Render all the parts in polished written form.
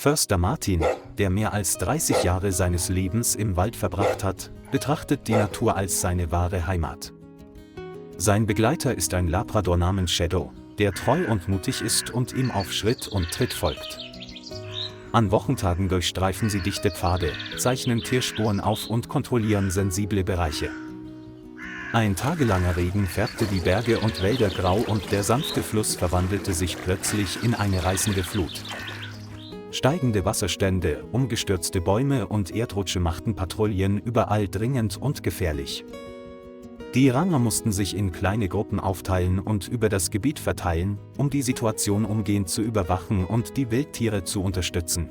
Förster Martin, der mehr als 30 Jahre seines Lebens im Wald verbracht hat, betrachtet die Natur als seine wahre Heimat. Sein Begleiter ist ein Labrador namens Shadow, der treu und mutig ist und ihm auf Schritt und Tritt folgt. An Wochentagen durchstreifen sie dichte Pfade, zeichnen Tierspuren auf und kontrollieren sensible Bereiche. Ein tagelanger Regen färbte die Berge und Wälder grau und der sanfte Fluss verwandelte sich plötzlich in eine reißende Flut. Steigende Wasserstände, umgestürzte Bäume und Erdrutsche machten Patrouillen überall dringend und gefährlich. Die Ranger mussten sich in kleine Gruppen aufteilen und über das Gebiet verteilen, um die Situation umgehend zu überwachen und die Wildtiere zu unterstützen.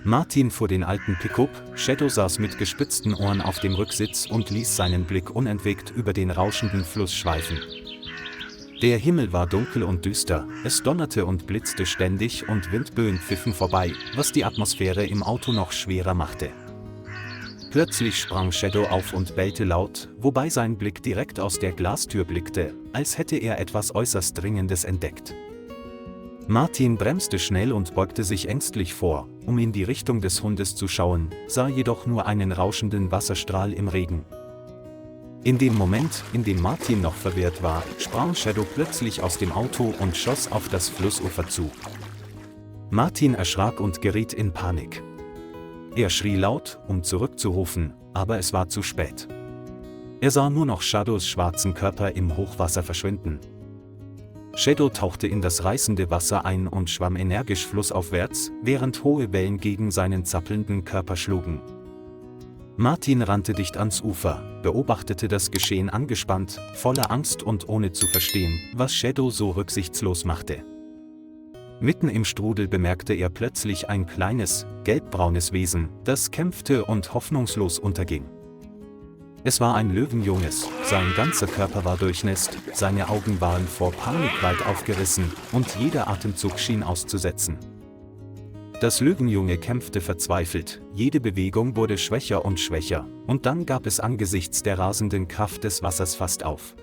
Martin fuhr den alten Pickup, Shadow saß mit gespitzten Ohren auf dem Rücksitz und ließ seinen Blick unentwegt über den rauschenden Fluss schweifen. Der Himmel war dunkel und düster, es donnerte und blitzte ständig und Windböen pfiffen vorbei, was die Atmosphäre im Auto noch schwerer machte. Plötzlich sprang Shadow auf und bellte laut, wobei sein Blick direkt aus der Glastür blickte, als hätte er etwas äußerst Dringendes entdeckt. Martin bremste schnell und beugte sich ängstlich vor, um in die Richtung des Hundes zu schauen, sah jedoch nur einen rauschenden Wasserstrahl im Regen. In dem Moment, in dem Martin noch verwirrt war, sprang Shadow plötzlich aus dem Auto und schoss auf das Flussufer zu. Martin erschrak und geriet in Panik. Er schrie laut, um zurückzurufen, aber es war zu spät. Er sah nur noch Shadows schwarzen Körper im Hochwasser verschwinden. Shadow tauchte in das reißende Wasser ein und schwamm energisch flussaufwärts, während hohe Wellen gegen seinen zappelnden Körper schlugen. Martin rannte dicht ans Ufer, beobachtete das Geschehen angespannt, voller Angst und ohne zu verstehen, was Shadow so rücksichtslos machte. Mitten im Strudel bemerkte er plötzlich ein kleines, gelbbraunes Wesen, das kämpfte und hoffnungslos unterging. Es war ein Löwenjunges, sein ganzer Körper war durchnässt, seine Augen waren vor Panik weit aufgerissen und jeder Atemzug schien auszusetzen. Das Löwenjunge kämpfte verzweifelt, jede Bewegung wurde schwächer und schwächer, und dann gab es angesichts der rasenden Kraft des Wassers fast auf.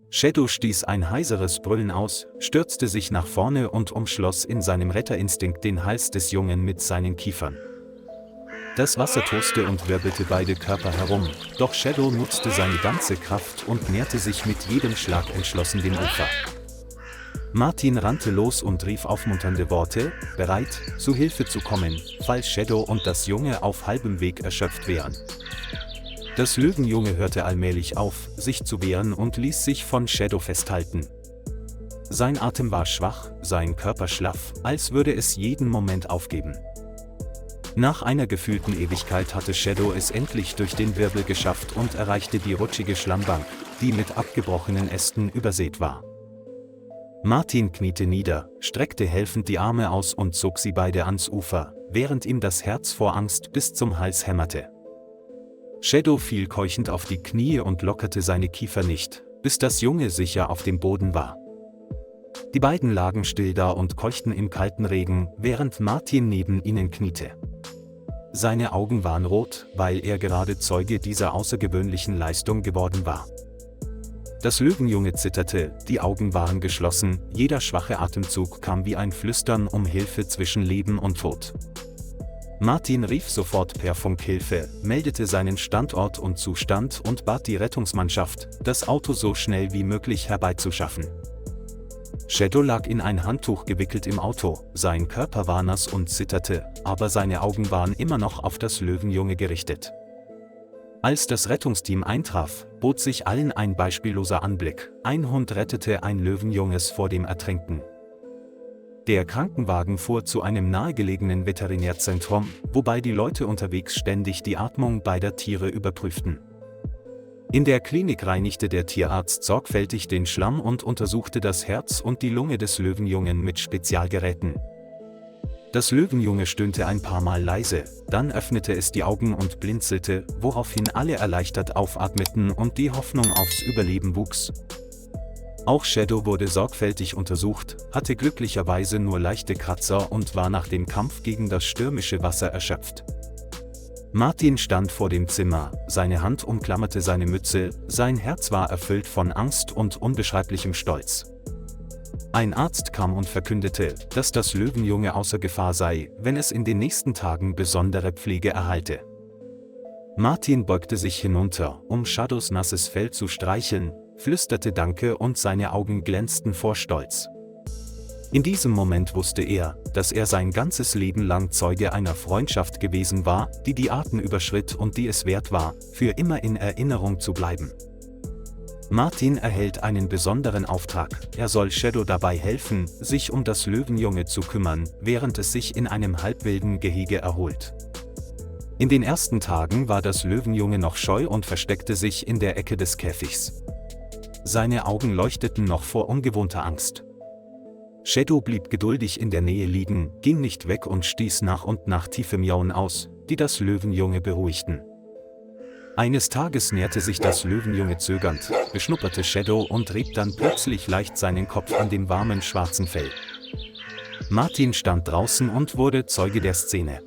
Shadow stieß ein heiseres Brüllen aus, stürzte sich nach vorne und umschloss in seinem Retterinstinkt den Hals des Jungen mit seinen Kiefern. Das Wasser toste und wirbelte beide Körper herum, doch Shadow nutzte seine ganze Kraft und näherte sich mit jedem Schlag entschlossen dem Ufer. Martin rannte los und rief aufmunternde Worte, bereit, zu Hilfe zu kommen, falls Shadow und das Junge auf halbem Weg erschöpft wären. Das Löwenjunge hörte allmählich auf, sich zu wehren und ließ sich von Shadow festhalten. Sein Atem war schwach, sein Körper schlaff, als würde es jeden Moment aufgeben. Nach einer gefühlten Ewigkeit hatte Shadow es endlich durch den Wirbel geschafft und erreichte die rutschige Schlammbank, die mit abgebrochenen Ästen übersät war. Martin kniete nieder, streckte helfend die Arme aus und zog sie beide ans Ufer, während ihm das Herz vor Angst bis zum Hals hämmerte. Shadow fiel keuchend auf die Knie und lockerte seine Kiefer nicht, bis das Junge sicher auf dem Boden war. Die beiden lagen still da und keuchten im kalten Regen, während Martin neben ihnen kniete. Seine Augen waren rot, weil er gerade Zeuge dieser außergewöhnlichen Leistung geworden war. Das Löwenjunge zitterte, die Augen waren geschlossen, jeder schwache Atemzug kam wie ein Flüstern um Hilfe zwischen Leben und Tod. Martin rief sofort per Funk Hilfe, meldete seinen Standort und Zustand und bat die Rettungsmannschaft, das Auto so schnell wie möglich herbeizuschaffen. Shadow lag in ein Handtuch gewickelt im Auto, sein Körper war nass und zitterte, aber seine Augen waren immer noch auf das Löwenjunge gerichtet. Als das Rettungsteam eintraf, bot sich allen ein beispielloser Anblick. Ein Hund rettete ein Löwenjunges vor dem Ertrinken. Der Krankenwagen fuhr zu einem nahegelegenen Veterinärzentrum, wobei die Leute unterwegs ständig die Atmung beider Tiere überprüften. In der Klinik reinigte der Tierarzt sorgfältig den Schlamm und untersuchte das Herz und die Lunge des Löwenjungen mit Spezialgeräten. Das Löwenjunge stöhnte ein paar Mal leise, dann öffnete es die Augen und blinzelte, woraufhin alle erleichtert aufatmeten und die Hoffnung aufs Überleben wuchs. Auch Shadow wurde sorgfältig untersucht, hatte glücklicherweise nur leichte Kratzer und war nach dem Kampf gegen das stürmische Wasser erschöpft. Martin stand vor dem Zimmer, seine Hand umklammerte seine Mütze, sein Herz war erfüllt von Angst und unbeschreiblichem Stolz. Ein Arzt kam und verkündete, dass das Löwenjunge außer Gefahr sei, wenn es in den nächsten Tagen besondere Pflege erhalte. Martin beugte sich hinunter, um Shadows nasses Fell zu streicheln, flüsterte Danke und seine Augen glänzten vor Stolz. In diesem Moment wusste er, dass er sein ganzes Leben lang Zeuge einer Freundschaft gewesen war, die die Arten überschritt und die es wert war, für immer in Erinnerung zu bleiben. Martin erhält einen besonderen Auftrag, er soll Shadow dabei helfen, sich um das Löwenjunge zu kümmern, während es sich in einem halbwilden Gehege erholt. In den ersten Tagen war das Löwenjunge noch scheu und versteckte sich in der Ecke des Käfigs. Seine Augen leuchteten noch vor ungewohnter Angst. Shadow blieb geduldig in der Nähe liegen, ging nicht weg und stieß nach und nach tiefe Miauen aus, die das Löwenjunge beruhigten. Eines Tages näherte sich das Löwenjunge zögernd, beschnupperte Shadow und rieb dann plötzlich leicht seinen Kopf an dem warmen schwarzen Fell. Martin stand draußen und wurde Zeuge der Szene.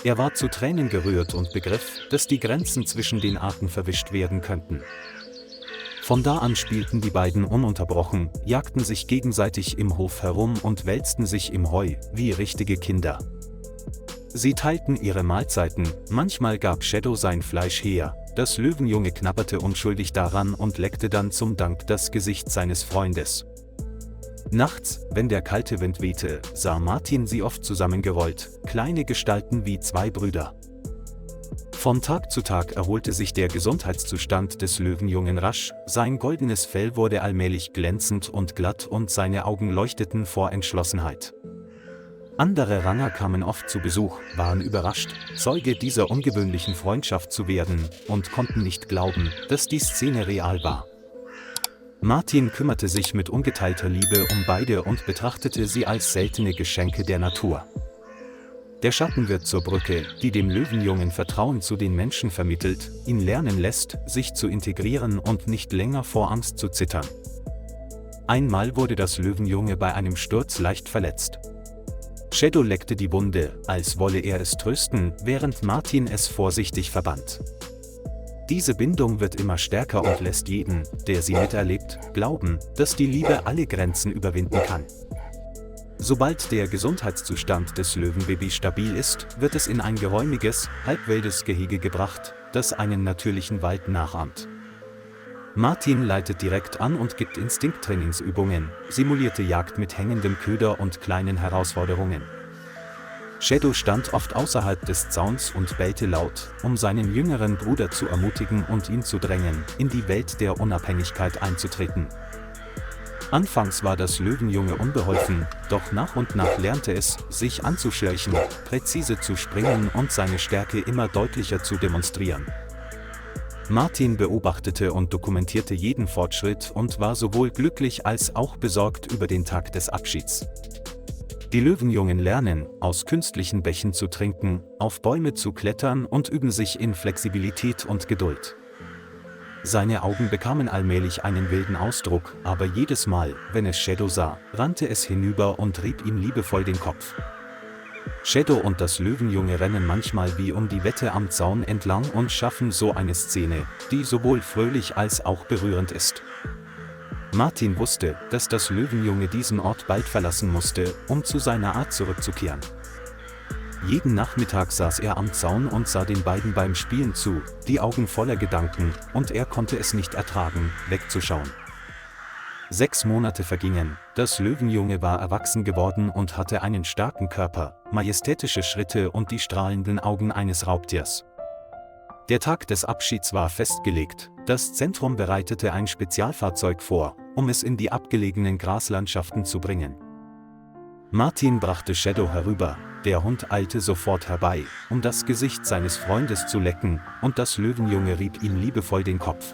Er war zu Tränen gerührt und begriff, dass die Grenzen zwischen den Arten verwischt werden könnten. Von da an spielten die beiden ununterbrochen, jagten sich gegenseitig im Hof herum und wälzten sich im Heu, wie richtige Kinder. Sie teilten ihre Mahlzeiten, manchmal gab Shadow sein Fleisch her, das Löwenjunge knabberte unschuldig daran und leckte dann zum Dank das Gesicht seines Freundes. Nachts, wenn der kalte Wind wehte, sah Martin sie oft zusammengerollt, kleine Gestalten wie zwei Brüder. Von Tag zu Tag erholte sich der Gesundheitszustand des Löwenjungen rasch, sein goldenes Fell wurde allmählich glänzend und glatt und seine Augen leuchteten vor Entschlossenheit. Andere Ranger kamen oft zu Besuch, waren überrascht, Zeuge dieser ungewöhnlichen Freundschaft zu werden, und konnten nicht glauben, dass die Szene real war. Martin kümmerte sich mit ungeteilter Liebe um beide und betrachtete sie als seltene Geschenke der Natur. Der Schatten wird zur Brücke, die dem Löwenjungen Vertrauen zu den Menschen vermittelt, ihn lernen lässt, sich zu integrieren und nicht länger vor Angst zu zittern. Einmal wurde das Löwenjunge bei einem Sturz leicht verletzt. Shadow leckte die Wunde, als wolle er es trösten, während Martin es vorsichtig verband. Diese Bindung wird immer stärker und lässt jeden, der sie miterlebt, glauben, dass die Liebe alle Grenzen überwinden kann. Sobald der Gesundheitszustand des Löwenbabys stabil ist, wird es in ein geräumiges, halbwildes Gehege gebracht, das einen natürlichen Wald nachahmt. Martin leitet direkt an und gibt Instinkttrainingsübungen, simulierte Jagd mit hängendem Köder und kleinen Herausforderungen. Shadow stand oft außerhalb des Zauns und bellte laut, um seinen jüngeren Bruder zu ermutigen und ihn zu drängen, in die Welt der Unabhängigkeit einzutreten. Anfangs war das Löwenjunge unbeholfen, doch nach und nach lernte es, sich anzuschleichen, präzise zu springen und seine Stärke immer deutlicher zu demonstrieren. Martin beobachtete und dokumentierte jeden Fortschritt und war sowohl glücklich als auch besorgt über den Tag des Abschieds. Die Löwenjungen lernen, aus künstlichen Bächen zu trinken, auf Bäume zu klettern und üben sich in Flexibilität und Geduld. Seine Augen bekamen allmählich einen wilden Ausdruck, aber jedes Mal, wenn es Shadow sah, rannte es hinüber und rieb ihm liebevoll den Kopf. Shadow und das Löwenjunge rennen manchmal wie um die Wette am Zaun entlang und schaffen so eine Szene, die sowohl fröhlich als auch berührend ist. Martin wusste, dass das Löwenjunge diesen Ort bald verlassen musste, um zu seiner Art zurückzukehren. Jeden Nachmittag saß er am Zaun und sah den beiden beim Spielen zu, die Augen voller Gedanken, und er konnte es nicht ertragen, wegzuschauen. 6 Monate vergingen, das Löwenjunge war erwachsen geworden und hatte einen starken Körper, majestätische Schritte und die strahlenden Augen eines Raubtiers. Der Tag des Abschieds war festgelegt, das Zentrum bereitete ein Spezialfahrzeug vor, um es in die abgelegenen Graslandschaften zu bringen. Martin brachte Shadow herüber, der Hund eilte sofort herbei, um das Gesicht seines Freundes zu lecken, und das Löwenjunge rieb ihm liebevoll den Kopf.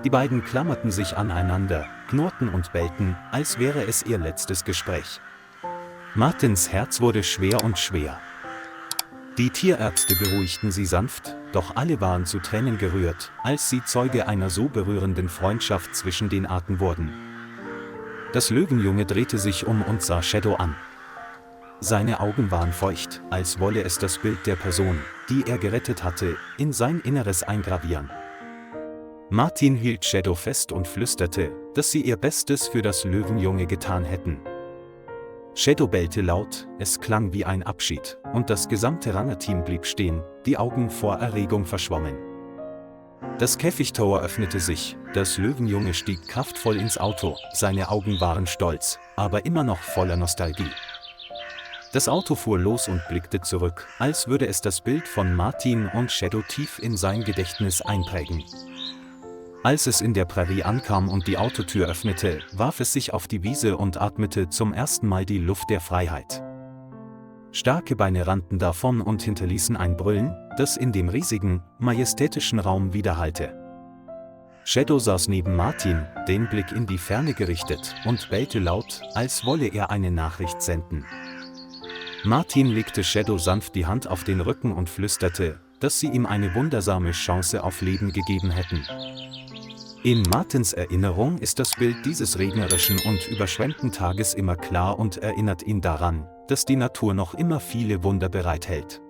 Die beiden klammerten sich aneinander, knurrten und bellten, als wäre es ihr letztes Gespräch. Martins Herz wurde schwer und schwer. Die Tierärzte beruhigten sie sanft, doch alle waren zu Tränen gerührt, als sie Zeuge einer so berührenden Freundschaft zwischen den Arten wurden. Das Löwenjunge drehte sich um und sah Shadow an. Seine Augen waren feucht, als wolle es das Bild der Person, die er gerettet hatte, in sein Inneres eingravieren. Martin hielt Shadow fest und flüsterte, dass sie ihr Bestes für das Löwenjunge getan hätten. Shadow bellte laut, es klang wie ein Abschied, und das gesamte Runner-Team blieb stehen, die Augen vor Erregung verschwommen. Das Käfigtor öffnete sich, das Löwenjunge stieg kraftvoll ins Auto, seine Augen waren stolz, aber immer noch voller Nostalgie. Das Auto fuhr los und blickte zurück, als würde es das Bild von Martin und Shadow tief in sein Gedächtnis einprägen. Als es in der Prärie ankam und die Autotür öffnete, warf es sich auf die Wiese und atmete zum ersten Mal die Luft der Freiheit. Starke Beine rannten davon und hinterließen ein Brüllen, das in dem riesigen, majestätischen Raum widerhallte. Shadow saß neben Martin, den Blick in die Ferne gerichtet, und bellte laut, als wolle er eine Nachricht senden. Martin legte Shadow sanft die Hand auf den Rücken und flüsterte, dass sie ihm eine wundersame Chance auf Leben gegeben hätten. In Martins Erinnerung ist das Bild dieses regnerischen und überschwemmten Tages immer klar und erinnert ihn daran, dass die Natur noch immer viele Wunder bereithält.